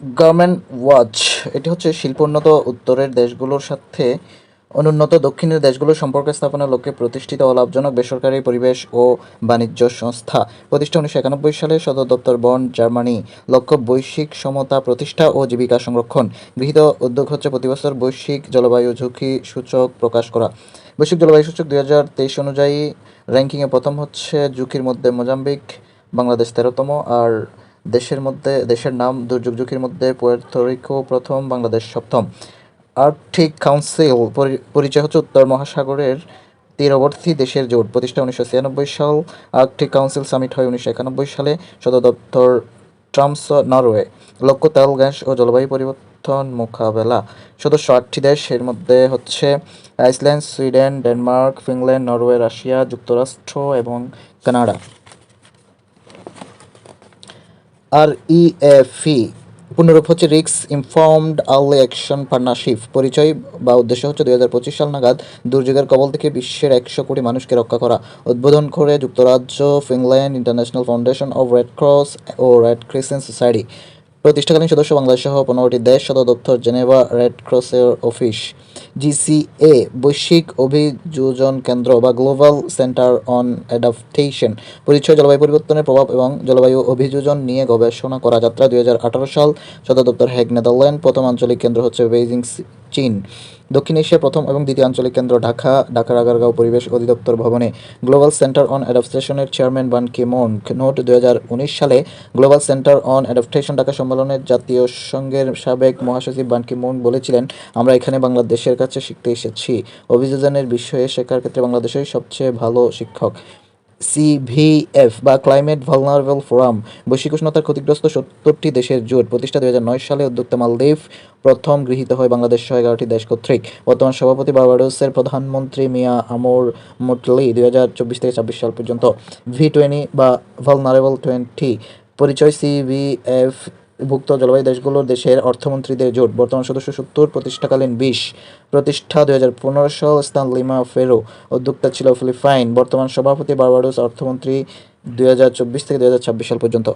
Garment watch এটি হচ্ছে শিল্পোন্নত উত্তরের দেশগুলোর সাথে অনুন্নত দক্ষিণের দেশগুলোর সম্পর্ক স্থাপনের লক্ষ্যে প্রতিষ্ঠিত ও লাভজনক বেসরকারি পরিবেশ ও বাণিজ্য সংস্থা। প্রতিষ্ঠা 1991 সালে, সদর দপ্তর বন্ড, জার্মানি। লক্ষ্য বৈশ্বিক সমতা প্রতিষ্ঠা ও জীবিকা সংরক্ষণ। গৃহীত উদ্যোগ হচ্ছে প্রতি বছর বৈশ্বিক জলবায়ু ঝুঁকি সূচক প্রকাশ করা। বৈশ্বিক জলবায়ু সূচক 2023 অনুযায়ী র্যাঙ্কিংয়ে প্রথম হচ্ছে ঝুঁকির মধ্যে মোজাম্বিক, বাংলাদেশ 13তম। আর দেশের নাম দুর্যোগ ঝুঁকির মধ্যে পুয়ের্তো রিকো প্রথম, বাংলাদেশ 7ম। আর্কটিক কাউন্সিল পরিচয় হচ্ছে উত্তর মহাসাগরের তীরবর্তী দেশের জোট। প্রতিষ্ঠা 1996 সাল। আর্কটিক কাউন্সিল সামিট হয় 1991 সালে। সদর দপ্তর ট্রামসো, নরওয়ে। লক্ষ্য তেল, গ্যাস ও জলবায়ু পরিবর্তন মোকাবেলা। সদস্য 8টি দেশ, এর মধ্যে হচ্ছে Iceland, Sweden, Denmark, Finland, Norway, Russia, যুক্তরাষ্ট্র এবং কানাডা। আর ইএফি পুনরূপ হচ্ছে risk informed early action partnership. পরিচয় বা উদ্দেশ্য হচ্ছে 2025 সাল নাগাদ দুর্যোগের কবল থেকে বিশ্বের 100 কোটি মানুষকে রক্ষা করা। উদ্বোধন করে যুক্তরাজ্য, Finland, International Foundation of Red Cross ও রেড ক্রিসেন্ট সোসাইটি। প্রতিষ্ঠাকালীন সদস্য বাংলাদেশ সহ 15টি দেশ। সদর দপ্তর জেনেভা, রেড ক্রসের অফিস। জিসিএ বৈশ্বিক অভিযোজন কেন্দ্র বা গ্লোবাল সেন্টার অন অ্যাডাপ্টেশন। পরিচয় জলবায়ু পরিবর্তনের প্রভাব এবং জলবায়ু অভিযোজন নিয়ে গবেষণা করা। যাত্রা 2018 সাল। সদর দপ্তর হেগ, নেদারল্যান্ড। প্রথম আঞ্চলিক কেন্দ্র হচ্ছে বেইজিং, চীন। দক্ষিণ এশিয়ার প্রথম এবং দ্বিতীয় আঞ্চলিক কেন্দ্র ঢাকা, ঢাকার আগারগাঁও পরিবেশ অধিদপ্তর ভবনে। Global centre on অ্যাডাপ্টেশনের chairman bun Ki Moon. Note: 2019 সালে global centre on adaptation Dhaka সম্মেলনের জাতীয় সংঘের সাবেক মহাসচিব বান কি মুন বলেছিলেন, আমরা এখানে বাংলাদেশের কাছে শিখতে এসেছি। অভিযোজনের বিষয়ে শেখার ক্ষেত্রে বাংলাদেশই সবচেয়ে ভালো শিক্ষক। সিভিএফ বা ক্লাইমেট ভালনারেবল ফোরাম বৈশ্বিক উষ্ণতার ক্ষতিগ্রস্ত 70টি দেশের জোট। প্রতিষ্ঠা 2009 সালে। উদ্যোক্তা মালদ্বীপ। প্রথম গৃহীত হয় বাংলাদেশ সহ 11টি দেশ কর্তৃক। বর্তমান সভাপতি বার্বাডোসের প্রধানমন্ত্রী মিয়া আমর মুটলি 2024-26 সাল পর্যন্ত। V20 বা ভালনারেবল 20 পরিচয় সিভিএফ ভুক্ত জলবায়ু দেশগুলোর দেশের অর্থমন্ত্রীদের জোট। বর্তমান সদস্য 70, প্রতিষ্ঠাকালীন 20। প্রতিষ্ঠা 2015 সাল। স্থান লিমা, পেরু। উদ্যোক্তা ছিল ফিলিপাইন। বর্তমান সভাপতি বার্বাডোস। অর্থমন্ত্রী 2024 থেকে 2026 সাল পর্যন্ত।